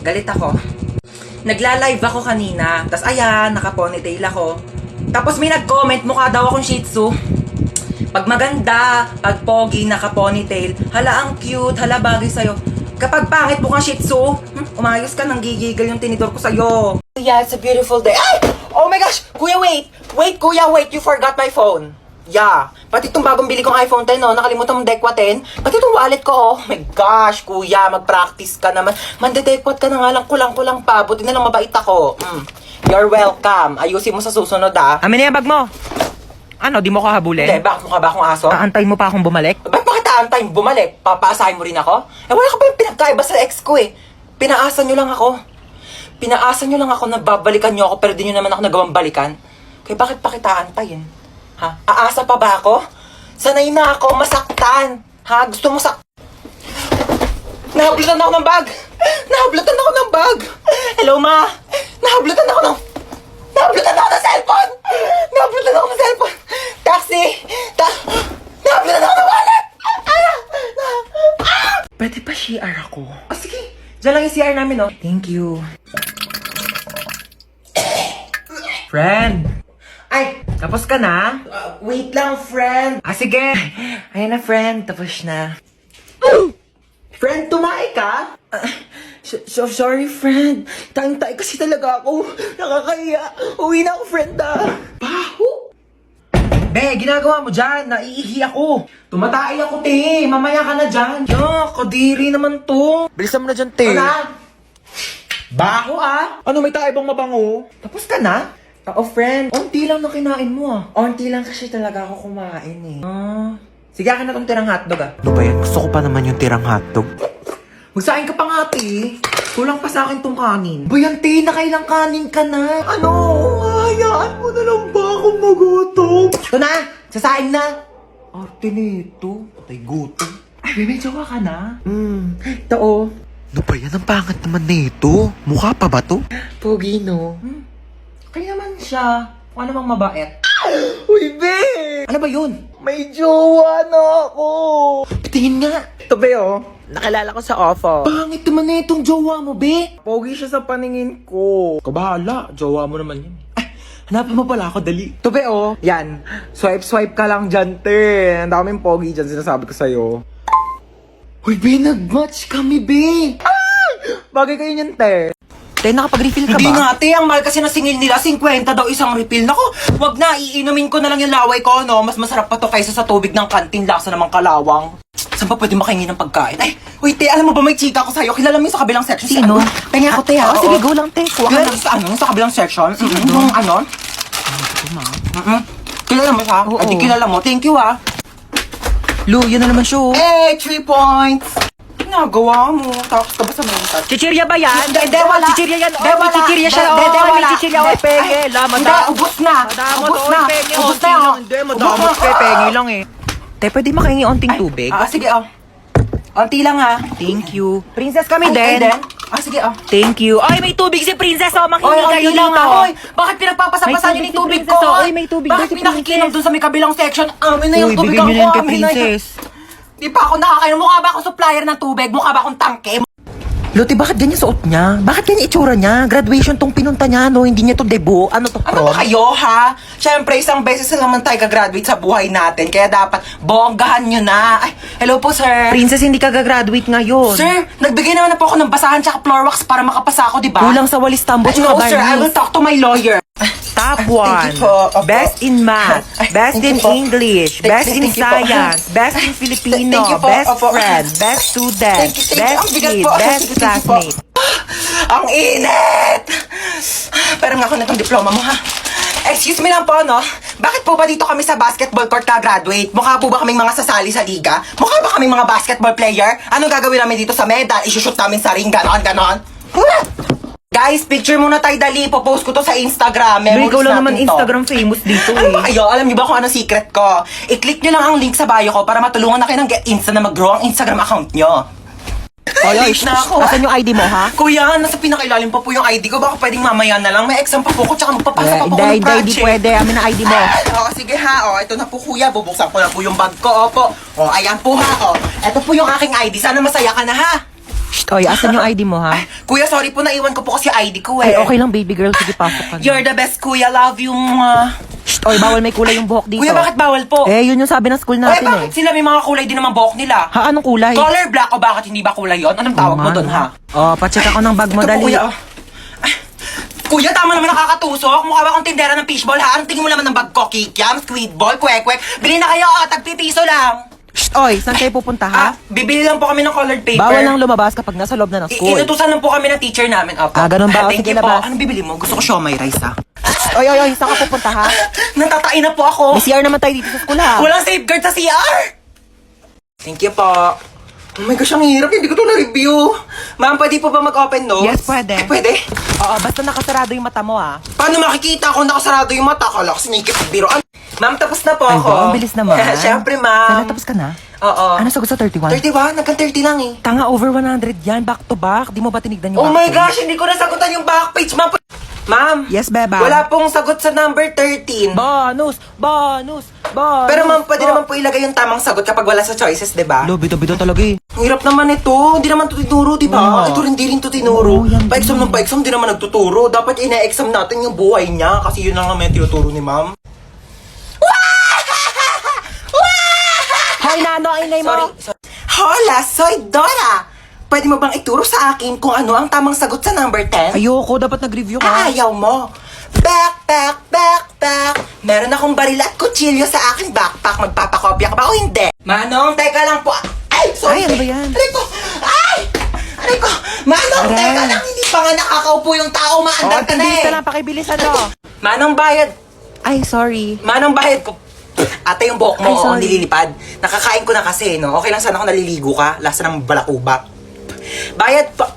galit ako. Nagla-live ako kanina, tas ayan, naka-ponytail ako. Tapos may nag-comment, mukha daw akong Shih Tzu. Pag maganda, pag pogi, naka-ponytail, hala ang cute, hala bagay sa'yo. Kapag pangit mukhang Shih Tzu, umayos ka, nang gigigil yung tinidor ko sa'yo. Yeah, it's a beautiful day. Ay! Oh my gosh! Kuya, wait! Wait, kuya, wait! You forgot my phone. Yeah. Pati itong bagong bili kong iPhone 10, no? Nakalimutan mong Dekwa 10. Pati itong wallet ko, oh my gosh, kuya, mag-practice ka naman. Mandedekwat ka na nga lang, kulang-kulang pa. Buti na lang mabait ako. You're welcome. Ayusin mo sa susunod, ah. Amin na yung bag mo. Ano, di mo ko habulin? Hindi, bakit mukha ba akong aso? Aantayin mo pa akong bumalik? Bakit aantayin bumalik? Papaasahin mo rin ako? Wala ka ba yung pinagkaiba sa ex ko eh. Pinaasa nyo lang ako. Pinaasa nyo lang ako na babalikan nyo ako pero di nyo naman ako nagawang balikan. Kaya bakit pa kita antayin? Ha? Aasa pa ba ako? Sanay na ako masaktan. Ha? Gusto mo Nahablutan ako ng bag! Nahablutan ako ng bag! Hello, ma! Nahablutan ako ng cellphone! Nahablutan ako ng cellphone! Taxi! Nahablutan ako ng wallet! Pwede pa CR ako? Oh, sige. Diyan lang yung CR namin, oh. Thank you. Friend! Ay! Tapos ka na? Wait lang, friend. Sige. Ayun na, friend. Tapos na. Friend, tumae ka? Sorry, friend. Tayong-tay kasi talaga ako. Nakakahiya. Uwi na ako, friend, Baho! Be, ginagawa mo dyan. Naiihi ako. Tumatay ako, te. Mamaya ka na dyan. Kadiri naman to. Bilisan mo na dyan, te. Ano? Baho, ah. Ano, may tayo bang mabango? Tapos ka na? Oo, friend. Onti lang na kinain mo, Onti lang kasi talaga ako kumain, eh. Sige, akin na tong tirang hotdog, Ano ba yan? Gusto ko pa naman yung tirang hotdog. Magsain ka pa nga, te. Kulang pa sa akin tong kanin. Bayan, te. Nakailang kanin ka na. Ano? Hayaan mo na lang ba akong magutom? Ito na. Sasaing na. Arte nito. Patay gutom. Ay, may jowa ka na. Ito, oh. Ano ba yan? Ang pangat naman nito. Mukha pa ba to? Pogi, no? Kaya naman siya. Kung ano mang mabait. Uy, be! Ano ba yun? May jowa na ako! Tingin nga. Ito, be, oh. Nakilala ko sa ofo. Pangit naman na itong jowa mo, be. Pogi siya sa paningin ko. Kabahala. Jowa mo naman yun. Hanapin mo pala ako, dali. Ito, be, oh. Yan. Swipe ka lang dyan, te. Ang daming pogi dyan, sinasabi ko sa'yo. Uy, be, nag-match kami, be. Bagay kayo niyan, te. Te, nakapag-refill ka Hindi ba? Hindi nga, te. Ang mahal kasi na singil nila, 50 daw isang refill. Naku, wag na. Iinumin ko na lang yung laway ko, no? Mas masarap pa to kaysa sa tubig ng kantin. Lasa namang kalawang. Saan pa pwede makahingi ng pagkain? Ay, uy, te, alam mo ba may chika ko sa'yo? Kilala mo yung sa kabilang section? Sino? Pengi ako, te, ha? Oo, sige, go lang, te. Kuha ka lang. Sa sa kabilang section? Yung ano? Kilala mo siya? Oo. Ay, di kilala mo. Thank you, ha? Lu, yun na naman siya. Hey, 3 points! Ginagawa mo. Tapos ka ba sa mental? Chichirya ba yan? Hindi, wala. Chichirya yan. Hindi, wala. May chichirya siya. Hindi, May wala. chichirya. Oy, penge. Hindi, ubos na. Ubos na. Ubos na, oh. Hindi, madamot ka. Penge lang eh. Te, pwede makahingi onting tubig? Sige, oh. Onti lang, ha. Thank you. Princess kami Ay, din. sige, oh. Thank you. Ay, may tubig si Princess. Oh, makinig kayo onti lang, dito. ha. Oy, bakit pinagpapasapasan May niyo yung tubig tubig si ko? Princess, oh. Oy, may tubig Bakit daw si pinakikinom Princess. dun sa may kabilang section? Amin na yung Uy, tubig bigyan ako. niyo na yan kay Amin na yun. Princess. Di pa ako nakakainom. Mukha ba akong supplier ng tubig? Mukha ba akong tangke? Lote, bakit ganyan suot niya? Bakit ganyan itsura niya? Graduation tong pinunta niya, no? Hindi niya to debut. Ano to, Ano prom? ba kayo, ha? Siyempre, isang beses na naman tayo gagraduate sa buhay natin. Kaya dapat bonggahan nyo na. Ay, hello po, sir. Princess, hindi ka gagraduate ngayon. Sir, nagbigay naman na po ako ng basahan tsaka floor wax para makapasa ako, di ba? Kulang sa walis tambo Ay, tsaka no, sir. I will barnis. talk to my lawyer. Top Thank you 1. po. Opo. Best in math. Ay, Best thank you in po. English. Thank Best in you po. science. Best in Filipino. Thank you po. Best Opo. friend. Best student. Thank you. Best Ang bigat kid. po. Best Thank you po. classmate. Ang init! Pero nga ako nitong diploma mo, ha? Excuse me lang po, no? Bakit po ba dito kami sa basketball court ka-graduate? Mukha po ba kaming mga sasali sa liga? Mukha ba kaming mga basketball player? Anong gagawin namin dito sa medal? Isushoot namin sa ring, ganon. Guys, picture muna tayo, dali. Popost ko to sa Instagram. Pero Memories ikaw lang natin naman to. Instagram famous dito Ano ba eh. kayo? Alam niyo ba kung anong secret ko? I-click nyo lang ang link sa bio ko para matulungan na kayo ng Get Insta na mag-grow ang Instagram account nyo. Ay, Late na ako. Asan yung ID mo, ha? Kuya, nasa pinakailalim pa po yung ID ko. Baka pwedeng mamaya na lang. May exam pa po ko, tsaka magpapasa pa po ko ng Hindi project. pwede. Amin na ID mo. Oo, sige ha. O, ito na po kuya. Bubuksan ko na po yung bag ko. Opo. O, ayan po ha. O, ito po yung aking ID. Sana masaya ka na ha. Shh, oy, asan yung ID mo, ha? Kuya, sorry po, naiwan ko po kasi ID ko Ay, okay lang, baby girl. Sige, pasok ka na. You're the best, kuya. Love you. Shh, oy, bawal may kulay yung buhok dito. Kuya, bakit bawal po? Eh, yun yung sabi ng school Ay, natin, bakit sila may mga kulay din naman buhok nila? Ha, anong kulay? Color black o bakit hindi ba kulay yon? Anong tawag mo doon, ha? Oh, pacheck ako ng bag mo, Ito po, dali. kuya, oh. Ay, kuya, tama naman nakakatusok. Mukha ba akong tindera ng fishball, ha? Anong tingin mo naman ng bag ko? Kikiam, squid ball, kwek-kwek. Bili na kayo, tagpipiso lang. Shh, oy, saan kayo pupunta, ha? Bibili lang po kami ng colored paper. Bawal lang lumabas kapag nasa loob na ng school. Inutusan lang po kami ng teacher namin. Opo. Ganun ba? Thank Sige, you po. labas. Anong bibili mo? Gusto ko siomay rice, ha? Oy, oy, oy, saan ka pupunta, ha? Natatain na po ako. May CR naman tayo dito sa school, ha? Walang safeguard sa CR! Thank you po. Oh my gosh, ang hirap. Hindi ko to na-review. Ma'am, pwede po ba mag-open nose? Yes, pwede. Pwede? Oo, basta nakasarado yung mata mo, ha? Paano makikita kung nakasarado yung mata? Kala ko sinikip ang biro. Ma'am, tapos na po Ay, ako. ba, ang bilis naman. Siyempre, ma'am. Sana tapos ka na? Oo. Ano sagot sa 31? 31? Nagkan 30 lang eh. Tanga, over 100 yan. Back to back. Di mo ba tinignan yung Oh back my page? gosh, hindi ko nasagutan yung back page, ma'am. Ma'am. Yes, beba. Wala pong sagot sa number 13. Bonus! Bonus! Bonus! Pero ma'am, pwede naman po ilagay yung tamang sagot kapag wala sa choices, di ba? Lo, bito-bito talaga eh. Ang hirap naman ito. Hindi naman ito tinuro, di ba? Oo. Ito rin, di rin ito tinuro. Oo, yan Pa-exam din. ng pa-exam, di naman nagtuturo. Dapat ina-exam natin yung buhay niya kasi yun lang naman yung tinuturo ni ma'am. Hoy, Nano, ang ingay mo! Sorry. Hola, soy Dora! Pwede mo bang ituro sa akin kung ano ang tamang sagot sa number 10? Ayoko, dapat nag-review ka. Ayaw mo. Backpack. Meron akong baril at kutsilyo sa aking backpack. Magpapakopya ka ba o hindi? Manong, teka lang po. Ay, sorry. Ay, ano ba yan? Aray ko. Ay! Aray ko. Manong, Aray. teka lang. Hindi pa nga nakakaupo yung tao. Maandar ka na bilis eh. na lang, pakibilisan mo. Manong bayad. Ay, sorry. Manong bayad ko. Ate, yung buhok mo, Ay, sorry. nililipad. Nakakain ko na kasi, no? Okay lang sana kung naliligo ka. Lasa ng balakubak. Bayad pa.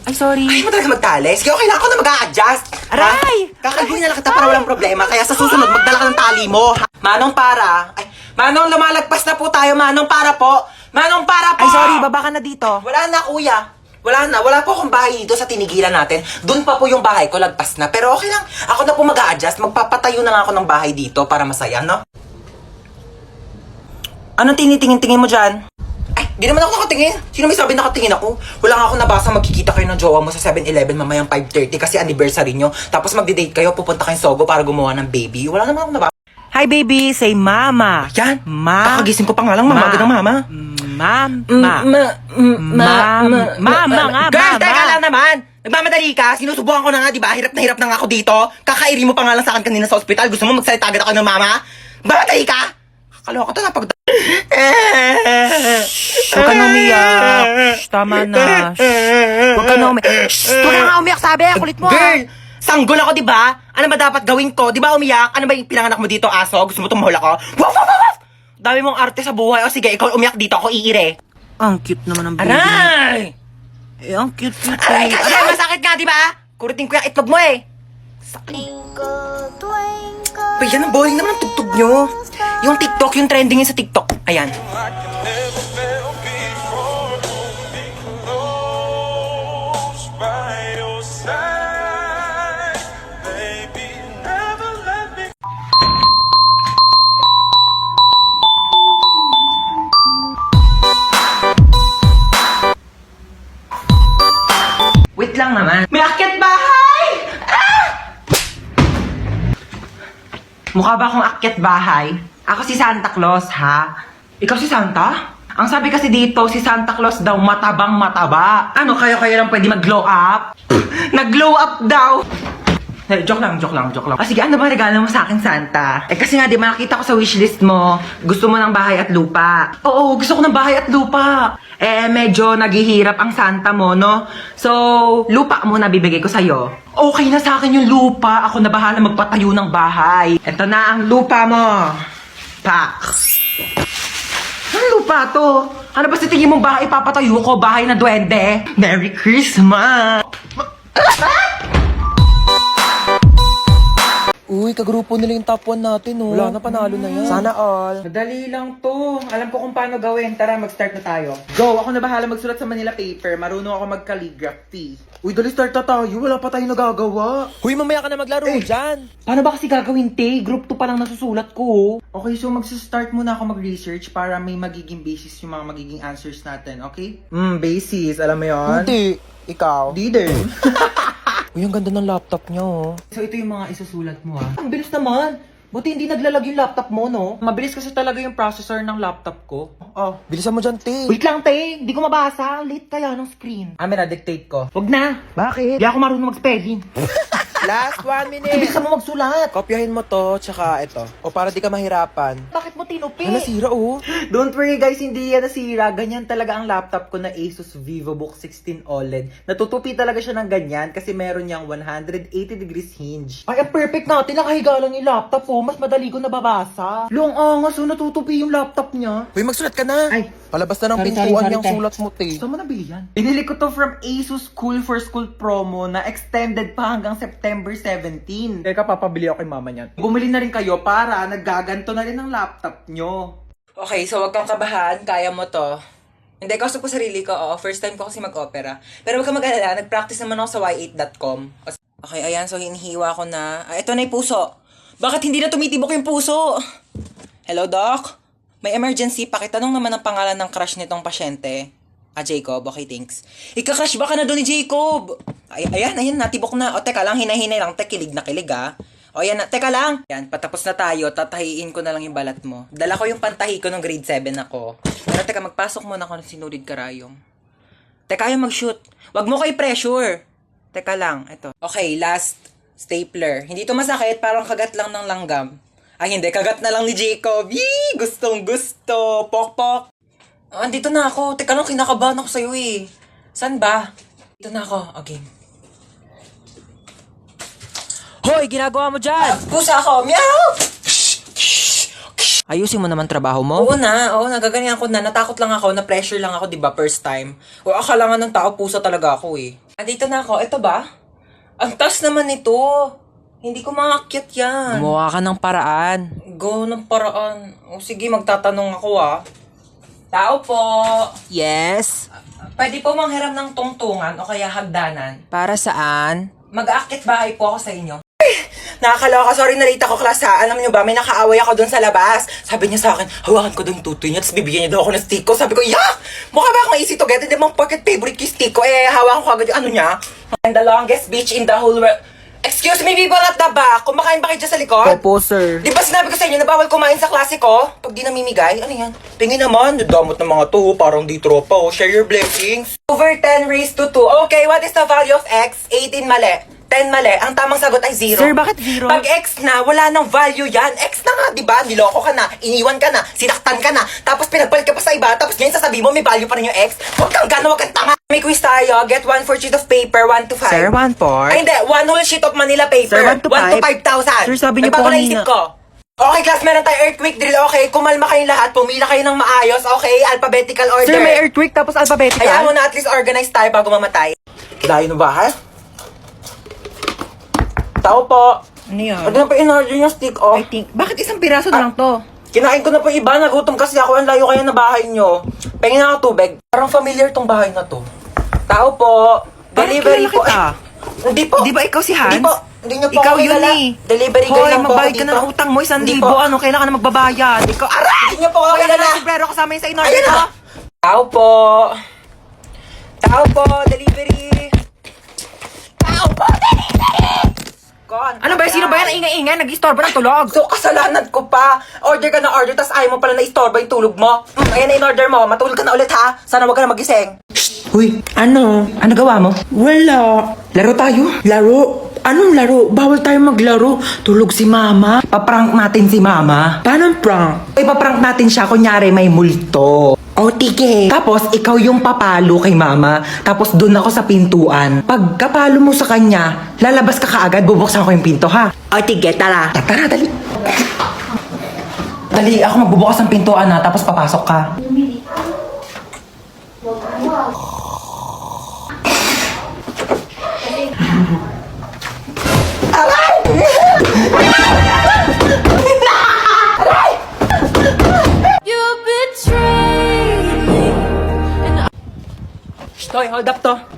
Ay, sorry. Ay, mo talaga magtales. Kaya okay lang ako na mag-a-adjust. Aray! Kakalbuhin na lang kita para walang problema. Kaya sa susunod, magdala ka ng tali mo. Ha? Manong para. Ay, Manong, lumalagpas na po tayo. Manong para po. Manong para po. Ay, sorry, baba ka na dito. Wala na, kuya. Wala na. Wala po akong bahay dito sa tinigilan natin. Doon pa po yung bahay ko, lagpas na. Pero okay lang. Ako na po mag-a-adjust. Magpapatayo na nga ako ng bahay dito para masaya, no? Anong tinitingin-tingin mo dyan? Ay, di naman ako nakatingin. Sino may sabi nakatingin ako? Wala nga ako nabasa magkikita kayo ng jowa mo sa 7-Eleven mamayang 5:30 kasi anniversary nyo. Tapos magdi-date kayo, pupunta kayong Sogo para gumawa ng baby. Wala naman ako nabasa. Hi, baby. Say mama. Yan. Ma. Kakagising ko pa nga lang, mamaga ng mama. Mama nga, Girl, mama. teka lang naman. Nagmamadali ka. Sinusubukan ko na nga, di ba? Hirap na nga ako dito. Kakairi mo pa nga lang sa akin kanina sa ospital. Gusto mo magsalita agad ako ng mama? Mamadali ka. Kakaloka to na pag... Huwag ka na umiyak. Shh, tama na. Shh. Huwag ka na umiyak. Shh, huwag ka nga umiyak, sabi. Kulit mo. Girl, sanggol ako, di ba? Ano ba dapat gawin ko? Di ba umiyak? Ano ba yung pinanganak mo dito, aso? Gusto mo tumahol ako? Waf, waf, waf, waf! Dami mong arte sa buhay. O sige, ikaw umiyak dito. Ako iire. Ang cute naman ng baby. Aray! Eh, ang cute-cute. Aray, aray, masakit nga, di ba? Kurutin ko yung itlog mo eh. Twinkle, twinkle. Pa, yan ang boring naman ang tugtog nyo. Yung TikTok, yung trending yun sa TikTok. Ayan. Wait lang naman. May akyat bahay! Ah! Mukha ba akong akyat bahay? Ako si Santa Claus, ha? Ikaw si Santa? Ang sabi kasi dito, si Santa Claus daw matabang mataba. Ano, kayo lang pwede mag-glow up? Nag-glow up daw! Eh, joke lang. Ah, sige, ano ba regalo mo sa akin, Santa? Eh, kasi nga, di ba, nakita ko sa wishlist mo, gusto mo ng bahay at lupa. Oo, gusto ko ng bahay at lupa. Eh, medyo naghihirap ang Santa mo, no? So, lupa muna bibigay ko sa'yo. Okay na sa akin yung lupa. Ako na bahala magpatayo ng bahay. Ito na ang lupa mo. Pak. Anong lupa to? Ano ba sa tingin mong bahay papatayo ko? Bahay na duwende? Merry Christmas! Uy, Uy, kagrupo nila yung top 1 natin, oh. Wala na, panalo na yan. Sana all. Madali lang to. Alam ko kung paano gawin. Tara, mag-start na tayo. Go! Ako na bahala magsulat sa Manila paper. Marunong ako mag-calligraphy. Uy, dali start na tayo. Wala pa tayong nagagawa. Huy, mamaya ka na maglaro dyan. Paano ba kasi gagawin, te? Group 2 pa lang nasusulat ko, oh. Okay, so mag-start muna ako mag-research para may magiging basis yung mga magiging answers natin, okay? Basis. Alam mo yun? Hindi. Ikaw? Di din. Uy, ang ganda ng laptop niyo, oh. So, ito yung mga isusulat mo, ah. Ang bilis naman. Buti hindi naglalag yung laptop mo, no? Mabilis kasi talaga yung processor ng laptop ko. Oh. Bilisan mo dyan, te. Wait lang, te. Hindi ko mabasa. Late kaya ng screen. Amin na, dictate ko. Wag na. Bakit? Hindi ako marunong mag-spelling. Last 1 minute. Bilisan mo magsulat. Kopyahin mo to, tsaka ito. O para di ka mahirapan. Bakit mo tinupi? Nasira, oh. Don't worry, guys. Hindi yan nasira. Ganyan talaga ang laptop ko na Asus VivoBook 16 OLED. Natutupi talaga siya ng ganyan kasi meron niyang 180 degrees hinge. Ay, ang perfect natin. Nakahiga lang yung laptop, oh. Mas madali ko nababasa. Long angas, oh. Natutupi yung laptop niya. Uy, magsulat ka na. Ay, palabas na ng pintuan yung sulat mo, te. Saan mo nabili yan? Binili ko to from Asus Cool for School promo na extended pa hanggang September 17. Teka, papabili ako kay mama niyan. Bumili na rin kayo para naggaganto na rin ang laptop nyo. Okay, so wag kang kabahan. Kaya mo to. Hindi, kausap ko sarili ko. Oo, first time ko kasi mag-opera. Pero wag kang mag-alala. Nag-practice naman ako sa y8.com. Okay, ayan. So, hinihiwa ko na. Ito na yung puso. Bakit hindi na tumitibok yung puso? Hello, Doc? May emergency. Pakitanong naman ang pangalan ng crush nitong pasyente. Jacob. Okay, thanks. Ika-crush ba ka na doon ni Jacob? Ayan, natibok na. O, teka lang, hinay-hinay lang. Kilig na kilig, ah. O, yan na. Teka lang. Yan, patapos na tayo. Tatahiin ko na lang yung balat mo. Dala ko yung pantahi ko nung grade 7 ako. Pero teka, magpasok muna ako ng sinulid karayong. Teka, ayaw mag-shoot. Wag mo kay pressure. Teka lang, ito. Okay, last stapler. Hindi to masakit, parang kagat lang ng langgam. Ay, hindi. Kagat na lang ni Jacob. Yee! Gustong gusto. Pok-pok. Andito na ako. Teka lang, kinakabahan ako sa'yo eh. San ba? Dito na ako. Okay. Hoy, ginagawa mo dyan! Pusa ako! Meow! Ayusin mo naman trabaho mo? Oo, nagaganyan ako na. Natakot lang ako, na-pressure lang ako, di ba, first time. O, akala nga ng tao, pusa talaga ako eh. Andito na ako. Ito ba? Ang taas naman ito. Hindi ko maakyat yan. Gumawa ka ng paraan. Go ng paraan. O, sige, magtatanong ako ah. Tao po. Yes? Pwede po manghiram ng tungtungan o kaya hagdanan. Para saan? Mag-aakit bahay po ako sa inyo. Nakakaloka, sorry na late ako class ha. Alam niyo ba, may nakaaway ako doon sa labas. Sabi niya sa akin, hawakan ko daw yung tutoy niya, tapos bibigyan niya daw ako ng stick ko. Sabi ko, yak! Mukha ba akong easy to get? Hindi mo pocket favorite yung stick ko. Hawakan ko agad yung ano niya. And the longest beach in the whole world. Excuse me, people at the back. Kumakain ba kayo dyan sa likod? Opo, sir. Di ba sinabi ko sa inyo na bawal kumain sa klase ko? Pag di namimigay, ano yan? Tingin naman, damot ng mga to, parang di tropa, oh. Share your blessings. Over 10 raised to 2. Okay, what is the value of x? 18 mali. 10 mali. Ang tamang sagot ay 0. Sir, bakit 0? Pag x na, wala nang value yan. X na nga, di ba? Niloko ka na, iniwan ka na, sinaktan ka na, tapos pinagpalit ka pa sa iba, tapos ngayon sasabihin mo may value pa rin yung x. Huwag kang gana, huwag kang tanga. May quiz tayo. Get 1 4 sheet of paper, 1 to 5. Sir, 1 4. Ay, hindi. 1 whole sheet of Manila paper. Sir, 1 to 5,000. 5. Sir, sabi niyo po Nagbago na isip kanina. ko. Okay, class, meron tayo earthquake drill. Okay, kumalma kayong lahat. Pumila kayo ng maayos. Okay, alphabetical order. Sir, may earthquake tapos alphabetical. Kaya mo na at least organize tayo bago mamatay. Layo na ba, ha? Tao po. Ano yan? Ano na pa in-order yung stick, oh? I think. Bakit isang piraso na lang to? Kinain ko na po iba. Nagutom kasi ako. Ang layo kaya na bahay nyo. Pengin na ako tubig. Parang familiar tong bahay na to. Tao po. Delivery kilala po. kita. Hindi po. Di ba ikaw si Hans? Hindi po. Hindi nyo po Ikaw ako yun kilala. eh. Delivery girl Hoy, lang po ako magbayad ka dito. na ng utang mo. 1,000. Hindi po. Ano, kailan ka na magbabayad? Ikaw, aray! Hindi nyo po ako Wala kilala. ka ng sombrero kasama yun sa in-order Ayun ko. na. Tao po. Tao po. Delivery. Tao po. Delivery. Gone. Ano ba? Sino ba yan? Ingay-ingay. Nag-istorbo ng tulog. So, kasalanan ko pa. Order ka na order, tas ayaw mo pala na-istorbo yung tulog mo. Ayan na in-order mo. Matulog ka na ulit, ha? Sana wag ka na magising. Uy, ano? Ano gawa mo? Wala. Laro tayo? Laro? Anong laro? Bawal tayo maglaro. Tulog si mama. Paprank natin si mama. Paano prank? Ipaprank natin siya. Kunyari may multo. O, tige. Tapos, ikaw yung papalo kay mama. Tapos, dun ako sa pintuan. Pag kapalo mo sa kanya, lalabas ka kaagad, bubuksan ko yung pinto, ha? O, tige, tara. Tara, dali. Dali, ako magbubukas ng pintuan, ha? Tapos papasok ka. Aray! Hold up to.